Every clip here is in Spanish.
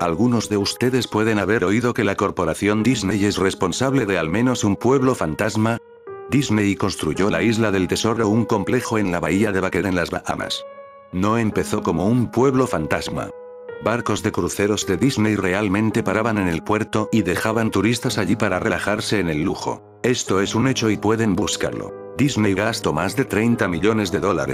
Algunos de ustedes pueden haber oído que la corporación Disney es responsable de al menos un pueblo fantasma. Disney construyó la Isla del Tesoro, un complejo en la bahía de Baker en las Bahamas. No empezó como un pueblo fantasma. Barcos de cruceros de Disney realmente paraban en el puerto y dejaban turistas allí para relajarse en el lujo. Esto es un hecho y pueden buscarlo. Disney gastó más de $30 millones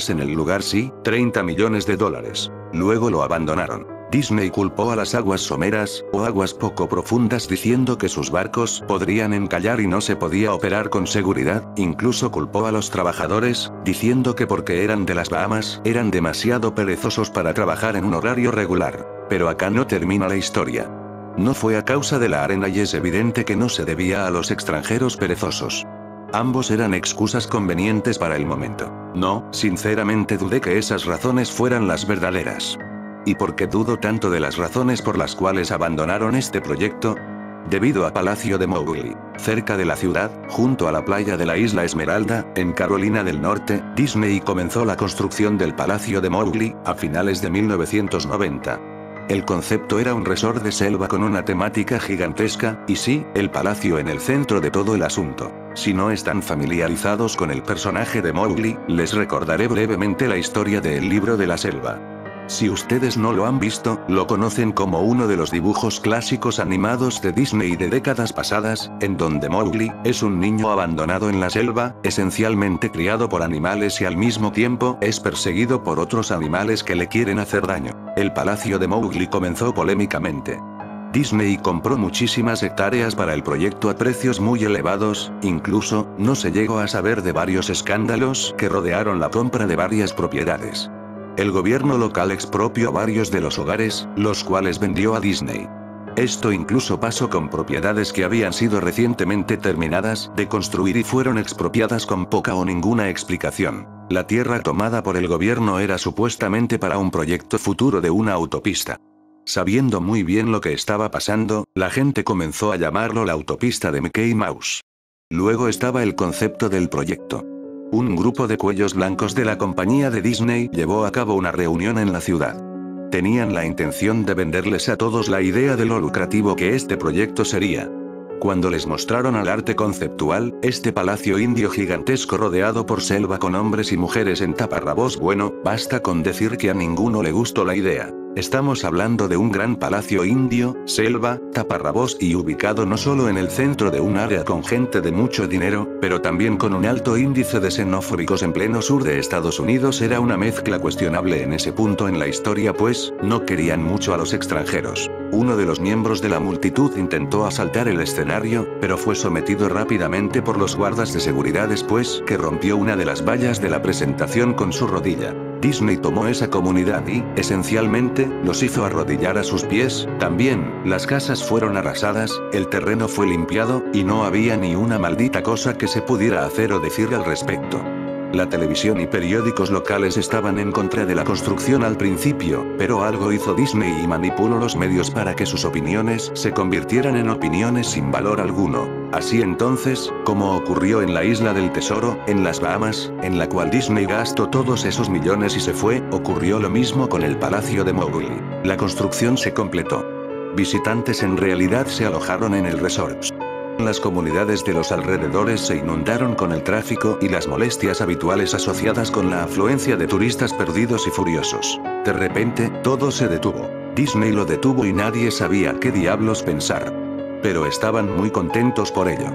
en el lugar, sí, $30 millones. Luego lo abandonaron. Disney culpó a las aguas someras, o aguas poco profundas, diciendo que sus barcos podrían encallar y no se podía operar con seguridad. Incluso culpó a los trabajadores, diciendo que porque eran de las Bahamas, eran demasiado perezosos para trabajar en un horario regular. Pero acá no termina la historia. No fue a causa de la arena y es evidente que no se debía a los extranjeros perezosos. Ambos eran excusas convenientes para el momento. No, sinceramente dudé que esas razones fueran las verdaderas. ¿Y por qué dudo tanto de las razones por las cuales abandonaron este proyecto? Debido a Palacio de Mowgli, cerca de la ciudad, junto a la playa de la Isla Esmeralda, en Carolina del Norte, Disney comenzó la construcción del Palacio de Mowgli, a finales de 1990. El concepto era un resort de selva con una temática gigantesca, y sí, el palacio en el centro de todo el asunto. Si no están familiarizados con el personaje de Mowgli, les recordaré brevemente la historia de El Libro de la Selva. Si ustedes no lo han visto, lo conocen como uno de los dibujos clásicos animados de Disney de décadas pasadas, en donde Mowgli es un niño abandonado en la selva, esencialmente criado por animales y al mismo tiempo es perseguido por otros animales que le quieren hacer daño. El palacio de Mowgli comenzó polémicamente. Disney compró muchísimas hectáreas para el proyecto a precios muy elevados, incluso, no se llegó a saber de varios escándalos que rodearon la compra de varias propiedades. El gobierno local expropió varios de los hogares, los cuales vendió a Disney. Esto incluso pasó con propiedades que habían sido recientemente terminadas de construir y fueron expropiadas con poca o ninguna explicación. La tierra tomada por el gobierno era supuestamente para un proyecto futuro de una autopista. Sabiendo muy bien lo que estaba pasando, la gente comenzó a llamarlo la autopista de Mickey Mouse. Luego estaba el concepto del proyecto. Un grupo de cuellos blancos de la compañía de Disney llevó a cabo una reunión en la ciudad. Tenían la intención de venderles a todos la idea de lo lucrativo que este proyecto sería. Cuando les mostraron al arte conceptual, este palacio indio gigantesco rodeado por selva con hombres y mujeres en taparrabos, bueno, basta con decir que a ninguno le gustó la idea. Estamos hablando de un gran palacio indio, selva, taparrabos y ubicado no solo en el centro de un área con gente de mucho dinero, pero también con un alto índice de xenófobos en pleno sur de Estados Unidos. Era una mezcla cuestionable en ese punto en la historia, pues, no querían mucho a los extranjeros. Uno de los miembros de la multitud intentó asaltar el escenario, pero fue sometido rápidamente por los guardas de seguridad después que rompió una de las vallas de la presentación con su rodilla. Disney tomó esa comunidad y, esencialmente, los hizo arrodillar a sus pies. También, las casas fueron arrasadas, el terreno fue limpiado, y no había ni una maldita cosa que se pudiera hacer o decir al respecto. La televisión y periódicos locales estaban en contra de la construcción al principio, pero algo hizo Disney y manipuló los medios para que sus opiniones se convirtieran en opiniones sin valor alguno. Así entonces, como ocurrió en la Isla del Tesoro, en las Bahamas, en la cual Disney gastó todos esos millones y se fue, ocurrió lo mismo con el Palacio de Mowgli. La construcción se completó. Visitantes en realidad se alojaron en el resort. Las comunidades de los alrededores se inundaron con el tráfico y las molestias habituales asociadas con la afluencia de turistas perdidos y furiosos. De repente, todo se detuvo. Disney lo detuvo y nadie sabía qué diablos pensar. Pero estaban muy contentos por ello.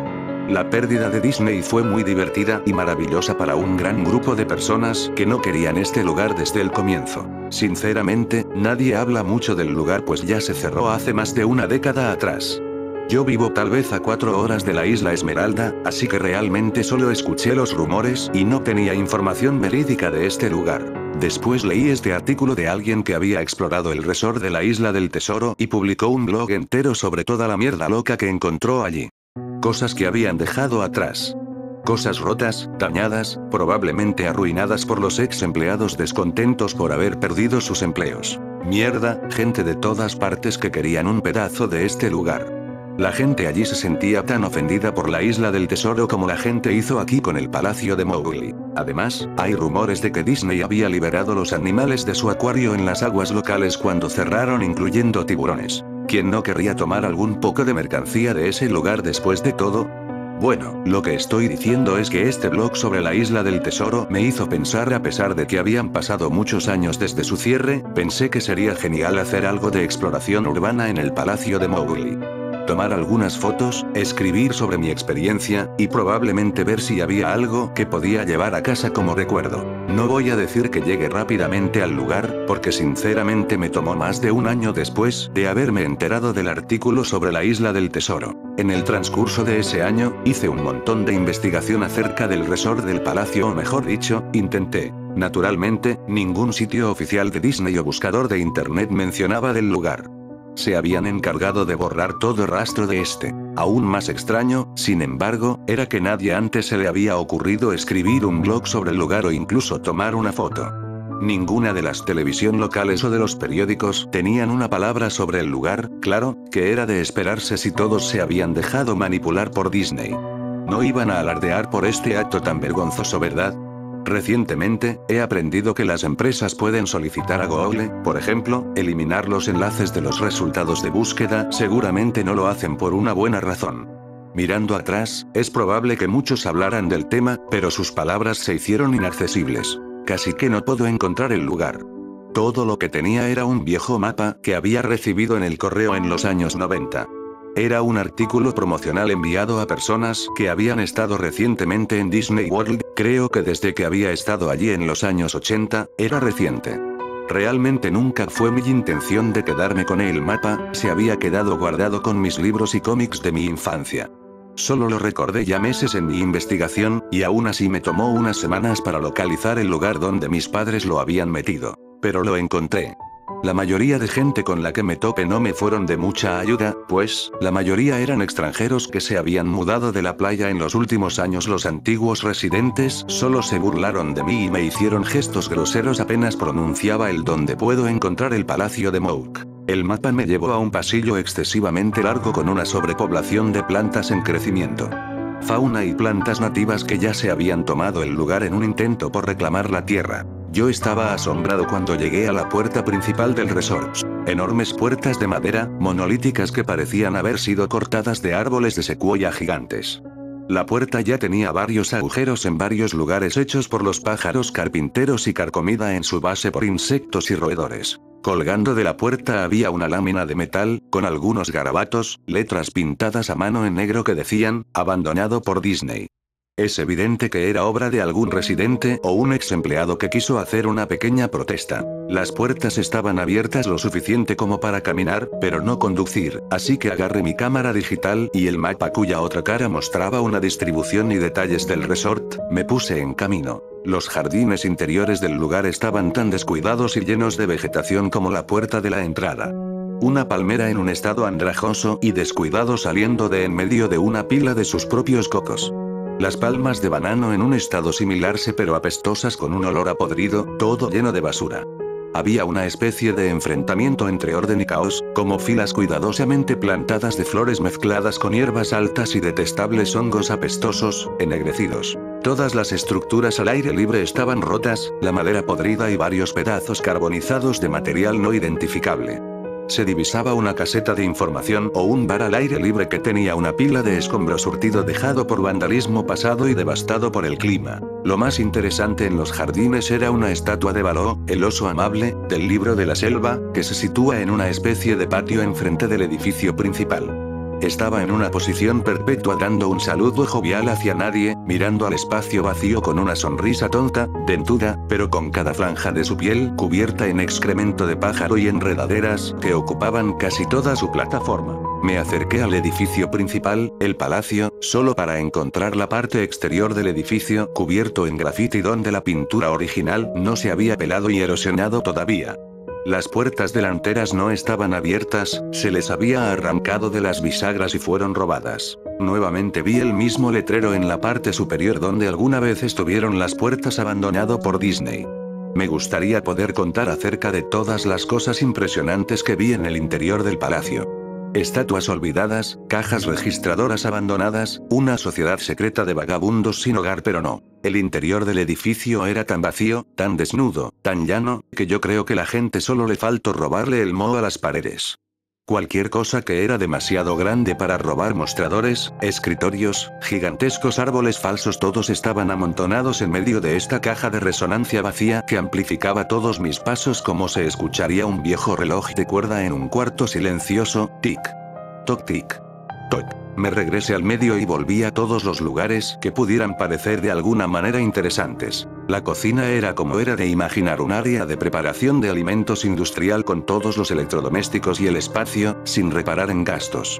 La pérdida de Disney fue muy divertida y maravillosa para un gran grupo de personas que no querían este lugar desde el comienzo. Sinceramente, nadie habla mucho del lugar pues ya se cerró hace más de una década atrás. Yo vivo tal vez a 4 horas de la Isla Esmeralda, así que realmente solo escuché los rumores y no tenía información verídica de este lugar. Después leí este artículo de alguien que había explorado el resort de la Isla del Tesoro y publicó un blog entero sobre toda la mierda loca que encontró allí. Cosas que habían dejado atrás. Cosas rotas, dañadas, probablemente arruinadas por los ex empleados descontentos por haber perdido sus empleos. Mierda, gente de todas partes que querían un pedazo de este lugar. La gente allí se sentía tan ofendida por la Isla del Tesoro como la gente hizo aquí con el Palacio de Mowgli. Además, hay rumores de que Disney había liberado los animales de su acuario en las aguas locales cuando cerraron, incluyendo tiburones. ¿Quién no querría tomar algún poco de mercancía de ese lugar después de todo? Bueno, lo que estoy diciendo es que este blog sobre la isla del tesoro me hizo pensar. A pesar de que habían pasado muchos años desde su cierre, pensé que sería genial hacer algo de exploración urbana en el Palacio de Mowgli. Tomar algunas fotos, escribir sobre mi experiencia, y probablemente ver si había algo que podía llevar a casa como recuerdo. No voy a decir que llegué rápidamente al lugar, porque sinceramente me tomó más de un año después de haberme enterado del artículo sobre la isla del tesoro. En el transcurso de ese año, hice un montón de investigación acerca del resort del palacio, o mejor dicho, intenté. Naturalmente, ningún sitio oficial de Disney o buscador de internet mencionaba del lugar. Se habían encargado de borrar todo rastro de este. Aún más extraño, sin embargo, era que nadie antes se le había ocurrido escribir un blog sobre el lugar o incluso tomar una foto. Ninguna de las televisión locales o de los periódicos tenían una palabra sobre el lugar. Claro, que era de esperarse si todos se habían dejado manipular por Disney. No iban a alardear por este acto tan vergonzoso, ¿verdad? Recientemente, he aprendido que las empresas pueden solicitar a Google, por ejemplo, eliminar los enlaces de los resultados de búsqueda. Seguramente no lo hacen por una buena razón. Mirando atrás, es probable que muchos hablaran del tema, pero sus palabras se hicieron inaccesibles. Casi que no puedo encontrar el lugar. Todo lo que tenía era un viejo mapa que había recibido en el correo en los años 90. Era un artículo promocional enviado a personas que habían estado recientemente en Disney World. Creo que desde que había estado allí en los años 80, era reciente. Realmente nunca fue mi intención de quedarme con el mapa, se había quedado guardado con mis libros y cómics de mi infancia. Solo lo recordé ya meses en mi investigación, y aún así me tomó unas semanas para localizar el lugar donde mis padres lo habían metido. Pero lo encontré. La mayoría de gente con la que me topé no me fueron de mucha ayuda, pues, la mayoría eran extranjeros que se habían mudado de la playa en los últimos años. Los antiguos residentes solo se burlaron de mí y me hicieron gestos groseros apenas pronunciaba el "¿Dónde puedo encontrar el Palacio de Mowgli?". El mapa me llevó a un pasillo excesivamente largo con una sobrepoblación de plantas en crecimiento. Fauna y plantas nativas que ya se habían tomado el lugar en un intento por reclamar la tierra. Yo estaba asombrado cuando llegué a la puerta principal del resort. Enormes puertas de madera, monolíticas que parecían haber sido cortadas de árboles de secuoya gigantes. La puerta ya tenía varios agujeros en varios lugares hechos por los pájaros carpinteros y carcomida en su base por insectos y roedores. Colgando de la puerta había una lámina de metal, con algunos garabatos, letras pintadas a mano en negro que decían, "Abandonado por Disney". Es evidente que era obra de algún residente o un ex empleado que quiso hacer una pequeña protesta. Las puertas estaban abiertas lo suficiente como para caminar, pero no conducir, así que agarré mi cámara digital y el mapa cuya otra cara mostraba una distribución y detalles del resort, me puse en camino. Los jardines interiores del lugar estaban tan descuidados y llenos de vegetación como la puerta de la entrada. Una palmera en un estado andrajoso y descuidado saliendo de en medio de una pila de sus propios cocos. Las palmas de banano en un estado similar pero apestosas con un olor a podrido, todo lleno de basura. Había una especie de enfrentamiento entre orden y caos, como filas cuidadosamente plantadas de flores mezcladas con hierbas altas y detestables hongos apestosos, ennegrecidos. Todas las estructuras al aire libre estaban rotas, la madera podrida y varios pedazos carbonizados de material no identificable. Se divisaba una caseta de información o un bar al aire libre que tenía una pila de escombros surtido dejado por vandalismo pasado y devastado por el clima. Lo más interesante en los jardines era una estatua de Baloo, el oso amable, del libro de la selva, que se sitúa en una especie de patio enfrente del edificio principal. Estaba en una posición perpetua dando un saludo jovial hacia nadie, mirando al espacio vacío con una sonrisa tonta, dentuda, pero con cada franja de su piel cubierta en excremento de pájaro y enredaderas que ocupaban casi toda su plataforma. Me acerqué al edificio principal, el palacio, solo para encontrar la parte exterior del edificio cubierto en grafiti donde la pintura original no se había pelado y erosionado todavía. Las puertas delanteras no estaban abiertas, se les había arrancado de las bisagras y fueron robadas. Nuevamente vi el mismo letrero en la parte superior donde alguna vez estuvieron las puertas abandonado por Disney. Me gustaría poder contar acerca de todas las cosas impresionantes que vi en el interior del palacio. Estatuas olvidadas, cajas registradoras abandonadas, una sociedad secreta de vagabundos sin hogar, pero no. El interior del edificio era tan vacío, tan desnudo, tan llano, que yo creo que la gente solo le faltó robarle el moho a las paredes. Cualquier cosa que era demasiado grande para robar: mostradores, escritorios, gigantescos árboles falsos, todos estaban amontonados en medio de esta caja de resonancia vacía que amplificaba todos mis pasos como se escucharía un viejo reloj de cuerda en un cuarto silencioso. Tic. Toc tic. Toc. Me regresé al medio y volví a todos los lugares que pudieran parecer de alguna manera interesantes. La cocina era como era de imaginar, un área de preparación de alimentos industrial con todos los electrodomésticos y el espacio, sin reparar en gastos.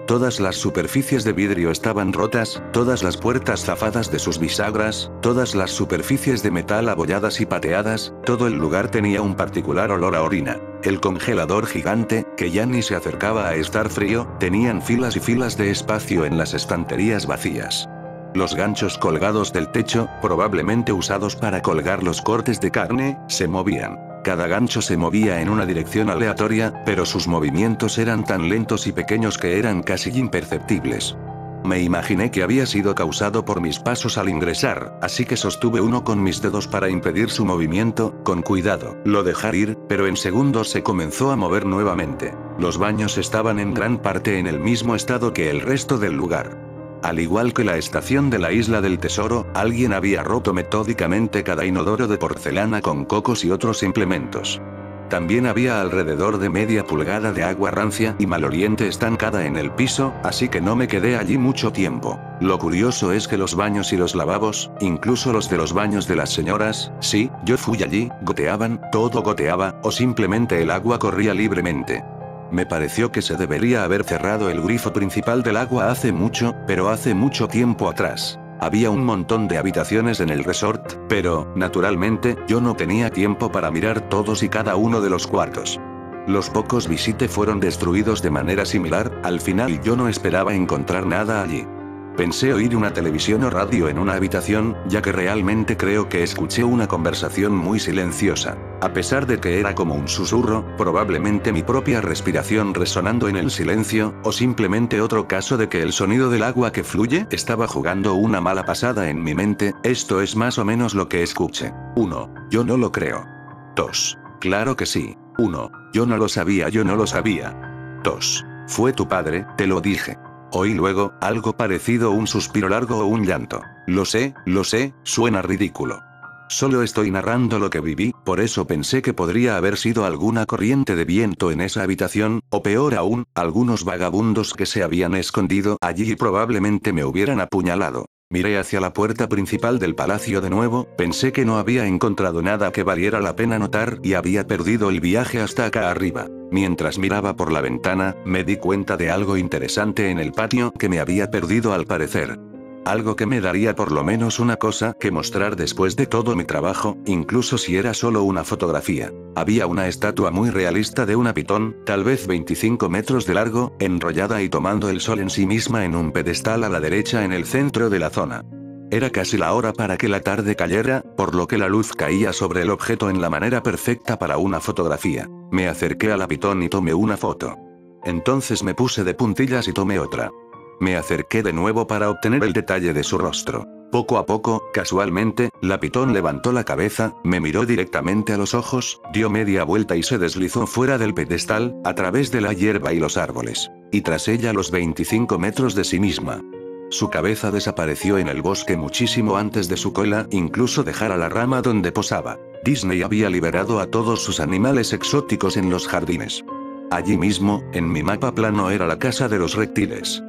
Todas las superficies de vidrio estaban rotas, todas las puertas zafadas de sus bisagras, todas las superficies de metal abolladas y pateadas, todo el lugar tenía un particular olor a orina. El congelador gigante, que ya ni se acercaba a estar frío, tenían filas y filas de espacio en las estanterías vacías. Los ganchos colgados del techo, probablemente usados para colgar los cortes de carne, se movían. Cada gancho se movía en una dirección aleatoria, pero sus movimientos eran tan lentos y pequeños que eran casi imperceptibles. Me imaginé que había sido causado por mis pasos al ingresar, así que sostuve uno con mis dedos para impedir su movimiento. Con cuidado, lo dejé ir, pero en segundos se comenzó a mover nuevamente. Los baños estaban en gran parte en el mismo estado que el resto del lugar. Al igual que la estación de la Isla del Tesoro, alguien había roto metódicamente cada inodoro de porcelana con cocos y otros implementos. También había alrededor de media pulgada de agua rancia y maloliente estancada en el piso, así que no me quedé allí mucho tiempo. Lo curioso es que los baños y los lavabos, incluso los de los baños de las señoras, sí, yo fui allí, goteaban, todo goteaba, o simplemente el agua corría libremente. Me pareció que se debería haber cerrado el grifo principal del agua hace mucho, pero hace mucho tiempo atrás. Había un montón de habitaciones en el resort, pero, naturalmente, yo no tenía tiempo para mirar todos y cada uno de los cuartos. Los pocos visité fueron destruidos de manera similar, al final yo no esperaba encontrar nada allí. Pensé oír una televisión o radio en una habitación, ya que realmente creo que escuché una conversación muy silenciosa. A pesar de que era como un susurro, probablemente mi propia respiración resonando en el silencio, o simplemente otro caso de que el sonido del agua que fluye estaba jugando una mala pasada en mi mente. Esto es más o menos lo que escuché. 1. Yo no lo creo. 2. Claro que sí. 1. Yo no lo sabía, yo no lo sabía. 2. Fue tu padre, te lo dije. Oí luego, algo parecido a un suspiro largo o un llanto. Lo sé, suena ridículo. Solo estoy narrando lo que viví, por eso pensé que podría haber sido alguna corriente de viento en esa habitación, o peor aún, algunos vagabundos que se habían escondido allí y probablemente me hubieran apuñalado. Miré hacia la puerta principal del palacio de nuevo, pensé que no había encontrado nada que valiera la pena notar y había perdido el viaje hasta acá arriba. Mientras miraba por la ventana, me di cuenta de algo interesante en el patio que me había perdido al parecer. Algo que me daría por lo menos una cosa que mostrar después de todo mi trabajo, incluso si era solo una fotografía. Había una estatua muy realista de una pitón, tal vez 25 metros de largo, enrollada y tomando el sol en sí misma en un pedestal a la derecha en el centro de la zona. Era casi la hora para que la tarde cayera, por lo que la luz caía sobre el objeto en la manera perfecta para una fotografía. Me acerqué a la pitón y tomé una foto. Entonces me puse de puntillas y tomé otra. Me acerqué de nuevo para obtener el detalle de su rostro. Poco a poco, casualmente, la pitón levantó la cabeza, me miró directamente a los ojos, dio media vuelta y se deslizó fuera del pedestal, a través de la hierba y los árboles. Y tras ella los 25 metros de sí misma. Su cabeza desapareció en el bosque muchísimo antes de su cola incluso dejar a la rama donde posaba. Disney había liberado a todos sus animales exóticos en los jardines. Allí mismo, en mi mapa plano era la casa de los reptiles.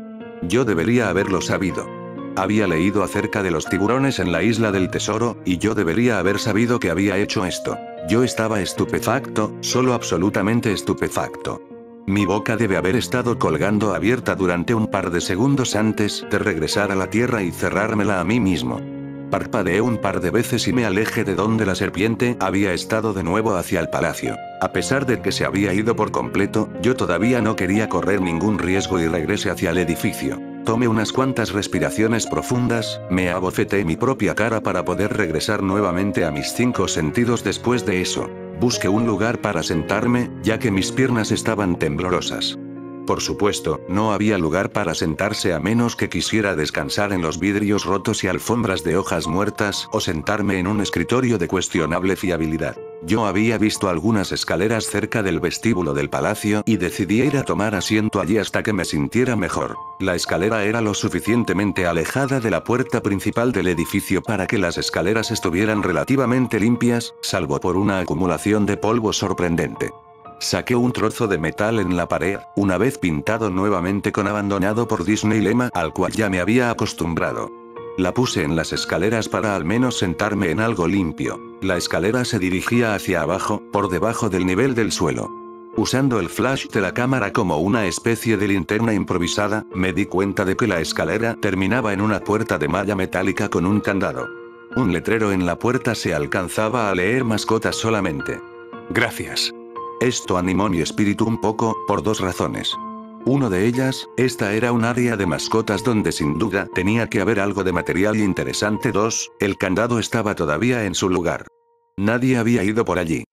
Yo debería haberlo sabido. Había leído acerca de los tiburones en la Isla del Tesoro, y yo debería haber sabido que había hecho esto. Yo estaba estupefacto, solo absolutamente estupefacto. Mi boca debe haber estado colgando abierta durante un par de segundos antes de regresar a la tierra y cerrármela a mí mismo. Parpadeé un par de veces y me alejé de donde la serpiente había estado de nuevo hacia el palacio. A pesar de que se había ido por completo, yo todavía no quería correr ningún riesgo y regresé hacia el edificio. Tomé unas cuantas respiraciones profundas, me abofeté mi propia cara para poder regresar nuevamente a mis 5 sentidos después de eso. Busqué un lugar para sentarme, ya que mis piernas estaban temblorosas. Por supuesto, no había lugar para sentarse a menos que quisiera descansar en los vidrios rotos y alfombras de hojas muertas o sentarme en un escritorio de cuestionable fiabilidad. Yo había visto algunas escaleras cerca del vestíbulo del palacio y decidí ir a tomar asiento allí hasta que me sintiera mejor. La escalera era lo suficientemente alejada de la puerta principal del edificio para que las escaleras estuvieran relativamente limpias, salvo por una acumulación de polvo sorprendente. Saqué un trozo de metal en la pared, una vez pintado nuevamente con abandonado por Disney lema al cual ya me había acostumbrado. La puse en las escaleras para al menos sentarme en algo limpio. La escalera se dirigía hacia abajo, por debajo del nivel del suelo. Usando el flash de la cámara como una especie de linterna improvisada, me di cuenta de que la escalera terminaba en una puerta de malla metálica con un candado. Un letrero en la puerta se alcanzaba a leer mascotas solamente. Gracias. Esto animó mi espíritu un poco, por dos razones. Una de ellas, esta era un área de mascotas donde sin duda tenía que haber algo de material interesante. 2, el candado estaba todavía en su lugar. Nadie había ido por allí.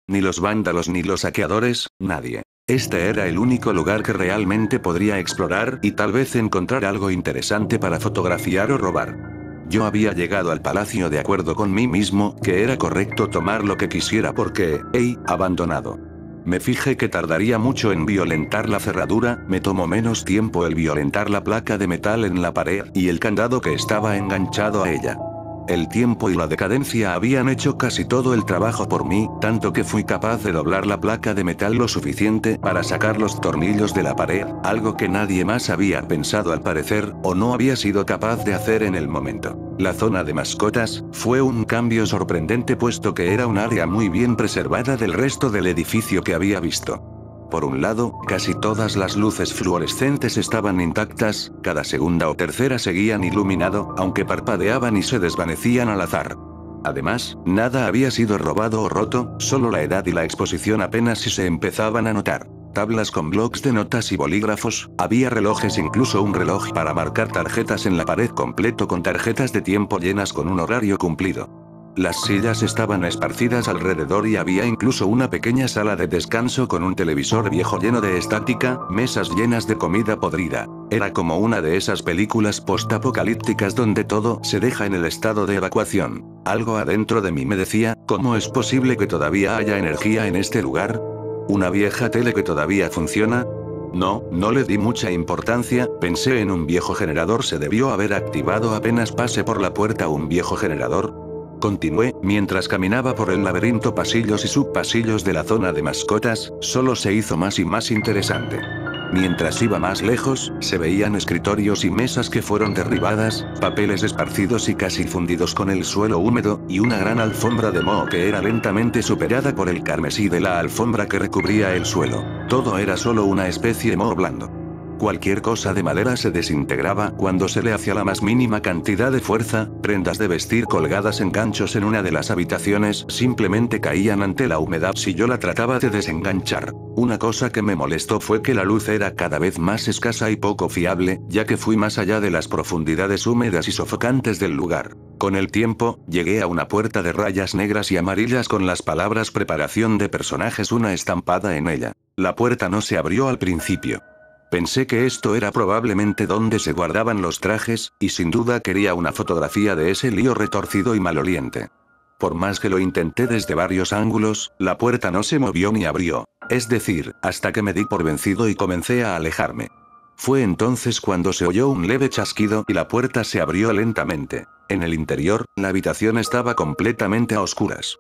Ni los vándalos ni los saqueadores, nadie. Este era el único lugar que realmente podría explorar y tal vez encontrar algo interesante para fotografiar o robar. Yo había llegado al palacio de acuerdo con mí mismo, que era correcto tomar lo que quisiera porque, abandonado. Me fijé que tardaría mucho en violentar la cerradura, me tomó menos tiempo el violentar la placa de metal en la pared y el candado que estaba enganchado a ella. El tiempo y la decadencia habían hecho casi todo el trabajo por mí, tanto que fui capaz de doblar la placa de metal lo suficiente para sacar los tornillos de la pared, algo que nadie más había pensado al parecer, o no había sido capaz de hacer en el momento. La zona de mascotas fue un cambio sorprendente puesto que era un área muy bien preservada del resto del edificio que había visto. Por un lado, casi todas las luces fluorescentes estaban intactas, cada segunda o tercera seguían iluminado, aunque parpadeaban y se desvanecían al azar. Además, nada había sido robado o roto, solo la edad y la exposición apenas si se empezaban a notar. Tablas con blocs de notas y bolígrafos, había relojes, incluso un reloj para marcar tarjetas en la pared completo con tarjetas de tiempo llenas con un horario cumplido. Las sillas estaban esparcidas alrededor y había incluso una pequeña sala de descanso con un televisor viejo lleno de estática, mesas llenas de comida podrida. Era como una de esas películas postapocalípticas donde todo se deja en el estado de evacuación. Algo adentro de mí me decía, ¿cómo es posible que todavía haya energía en este lugar? ¿Una vieja tele que todavía funciona? No le di mucha importancia, pensé en un viejo generador, se debió haber activado apenas pase por la puerta un viejo generador. Continué, mientras caminaba por el laberinto pasillos y subpasillos de la zona de mascotas, solo se hizo más y más interesante. Mientras iba más lejos, se veían escritorios y mesas que fueron derribadas, papeles esparcidos y casi fundidos con el suelo húmedo, y una gran alfombra de moho que era lentamente superada por el carmesí de la alfombra que recubría el suelo. Todo era solo una especie de moho blando. Cualquier cosa de madera se desintegraba cuando se le hacía la más mínima cantidad de fuerza, prendas de vestir colgadas en ganchos en una de las habitaciones simplemente caían ante la humedad si yo la trataba de desenganchar. Una cosa que me molestó fue que la luz era cada vez más escasa y poco fiable, ya que fui más allá de las profundidades húmedas y sofocantes del lugar. Con el tiempo, llegué a una puerta de rayas negras y amarillas con las palabras preparación de personajes una estampada en ella. La puerta no se abrió al principio. Pensé que esto era probablemente donde se guardaban los trajes, y sin duda quería una fotografía de ese lío retorcido y maloliente. Por más que lo intenté desde varios ángulos, la puerta no se movió ni abrió. Es decir, hasta que me di por vencido y comencé a alejarme. Fue entonces cuando se oyó un leve chasquido y la puerta se abrió lentamente. En el interior, la habitación estaba completamente a oscuras.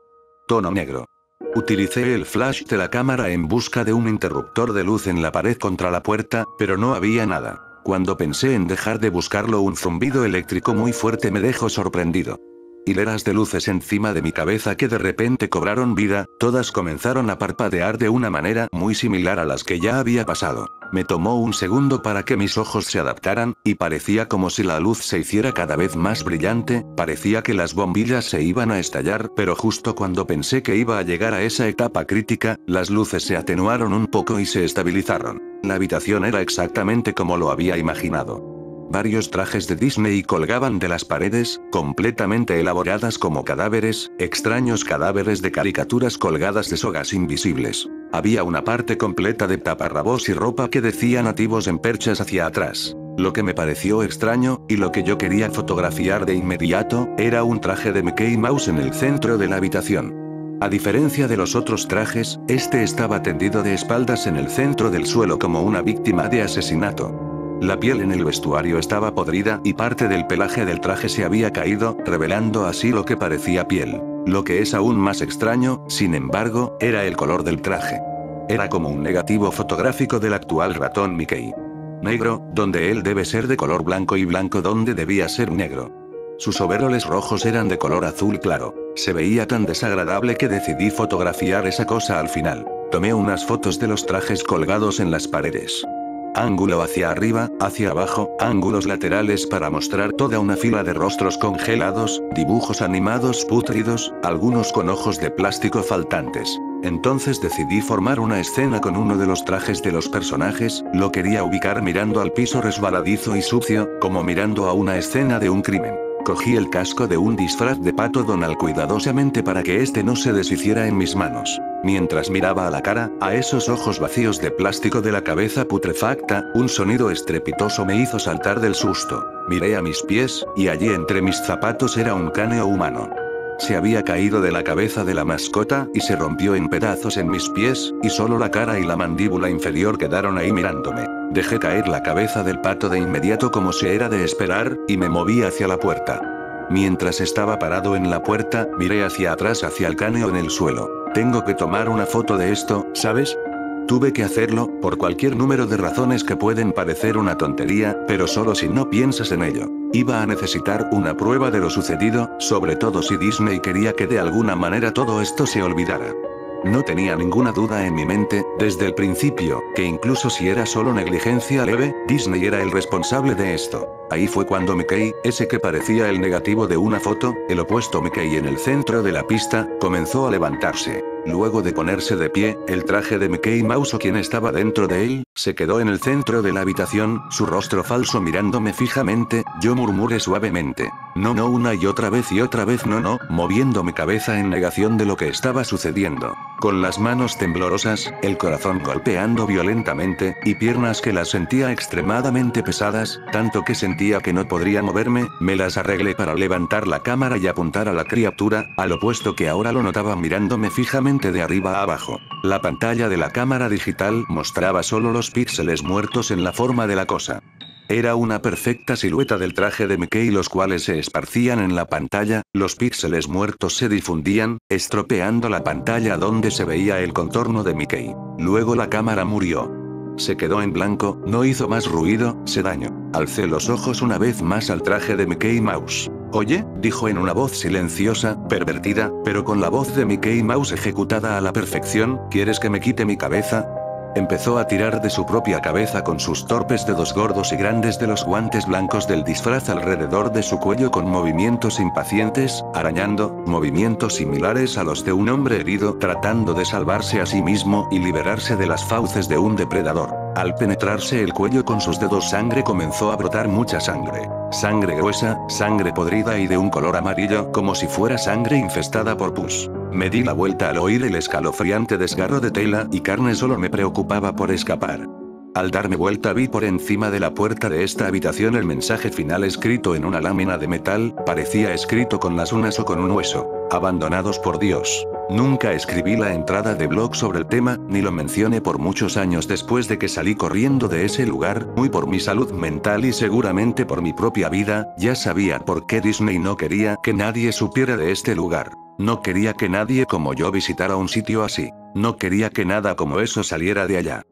Tono negro. Utilicé el flash de la cámara en busca de un interruptor de luz en la pared contra la puerta, pero no había nada. Cuando pensé en dejar de buscarlo, un zumbido eléctrico muy fuerte me dejó sorprendido. Hileras de luces encima de mi cabeza que de repente cobraron vida, todas comenzaron a parpadear de una manera muy similar a las que ya había pasado. Me tomó un segundo para que mis ojos se adaptaran, y parecía como si la luz se hiciera cada vez más brillante, parecía que las bombillas se iban a estallar, pero justo cuando pensé que iba a llegar a esa etapa crítica, las luces se atenuaron un poco y se estabilizaron. La habitación era exactamente como lo había imaginado. Varios trajes de Disney colgaban de las paredes, completamente elaboradas como cadáveres, extraños cadáveres de caricaturas colgadas de sogas invisibles. Había una parte completa de taparrabos y ropa que decía nativos en perchas hacia atrás. Lo que me pareció extraño, y lo que yo quería fotografiar de inmediato, era un traje de Mickey Mouse en el centro de la habitación. A diferencia de los otros trajes, este estaba tendido de espaldas en el centro del suelo como una víctima de asesinato. La piel en el vestuario estaba podrida y parte del pelaje del traje se había caído, revelando así lo que parecía piel. Lo que es aún más extraño, sin embargo, era el color del traje. Era como un negativo fotográfico del actual ratón Mickey. Negro, donde él debe ser de color blanco y blanco donde debía ser negro. Sus overoles rojos eran de color azul claro. Se veía tan desagradable que decidí fotografiar esa cosa al final. Tomé unas fotos de los trajes colgados en las paredes. Ángulo hacia arriba, hacia abajo, ángulos laterales para mostrar toda una fila de rostros congelados, dibujos animados pútridos, algunos con ojos de plástico faltantes. Entonces decidí formar una escena con uno de los trajes de los personajes, lo quería ubicar mirando al piso resbaladizo y sucio, como mirando a una escena de un crimen. Cogí el casco de un disfraz de Pato Donald cuidadosamente para que este no se deshiciera en mis manos. Mientras miraba a la cara, a esos ojos vacíos de plástico de la cabeza putrefacta, un sonido estrepitoso me hizo saltar del susto. Miré a mis pies, y allí entre mis zapatos era un cráneo humano. Se había caído de la cabeza de la mascota, y se rompió en pedazos en mis pies, y solo la cara y la mandíbula inferior quedaron ahí mirándome. Dejé caer la cabeza del pato de inmediato como se era de esperar, y me moví hacia la puerta. Mientras estaba parado en la puerta, miré hacia atrás hacia el cráneo en el suelo. Tengo que tomar una foto de esto, ¿sabes? Tuve que hacerlo, por cualquier número de razones que pueden parecer una tontería, pero solo si no piensas en ello. Iba a necesitar una prueba de lo sucedido, sobre todo si Disney quería que de alguna manera todo esto se olvidara. No tenía ninguna duda en mi mente, desde el principio, que incluso si era solo negligencia leve, Disney era el responsable de esto. Ahí fue cuando Mickey, ese que parecía el negativo de una foto, el opuesto Mickey en el centro de la pista, comenzó a levantarse. Luego de ponerse de pie, el traje de Mickey Mouse o quien estaba dentro de él, se quedó en el centro de la habitación, su rostro falso mirándome fijamente, yo murmuré suavemente. No, no, una y otra vez no, moviendo mi cabeza en negación de lo que estaba sucediendo. Con las manos temblorosas, el corazón golpeando violentamente, y piernas que las sentía extremadamente pesadas, tanto que sentía que no podría moverme, me las arreglé para levantar la cámara y apuntar a la criatura, al opuesto que ahora lo notaba mirándome fijamente de arriba a abajo. La pantalla de la cámara digital mostraba solo los píxeles muertos en la forma de la cosa. Era una perfecta silueta del traje de Mickey los cuales se esparcían en la pantalla, los píxeles muertos se difundían, estropeando la pantalla donde se veía el contorno de Mickey. Luego la cámara murió. Se quedó en blanco, no hizo más ruido, se dañó. Alcé los ojos una vez más al traje de Mickey Mouse. Oye, dijo en una voz silenciosa, pervertida, pero con la voz de Mickey Mouse ejecutada a la perfección, ¿quieres que me quite mi cabeza? Empezó a tirar de su propia cabeza con sus torpes dedos gordos y grandes de los guantes blancos del disfraz alrededor de su cuello con movimientos impacientes, arañando, movimientos similares a los de un hombre herido tratando de salvarse a sí mismo y liberarse de las fauces de un depredador. Al penetrarse el cuello con sus dedos sangre comenzó a brotar mucha sangre. Sangre gruesa, sangre podrida y de un color amarillo como si fuera sangre infestada por pus. Me di la vuelta al oír el escalofriante desgarro de tela y carne solo me preocupaba por escapar. Al darme vuelta vi por encima de la puerta de esta habitación el mensaje final escrito en una lámina de metal, parecía escrito con las uñas o con un hueso. Abandonados por Dios. Nunca escribí la entrada de blog sobre el tema, ni lo mencioné por muchos años después de que salí corriendo de ese lugar, muy por mi salud mental y seguramente por mi propia vida, ya sabía por qué Disney no quería que nadie supiera de este lugar. No quería que nadie como yo visitara un sitio así. No quería que nada como eso saliera de allá.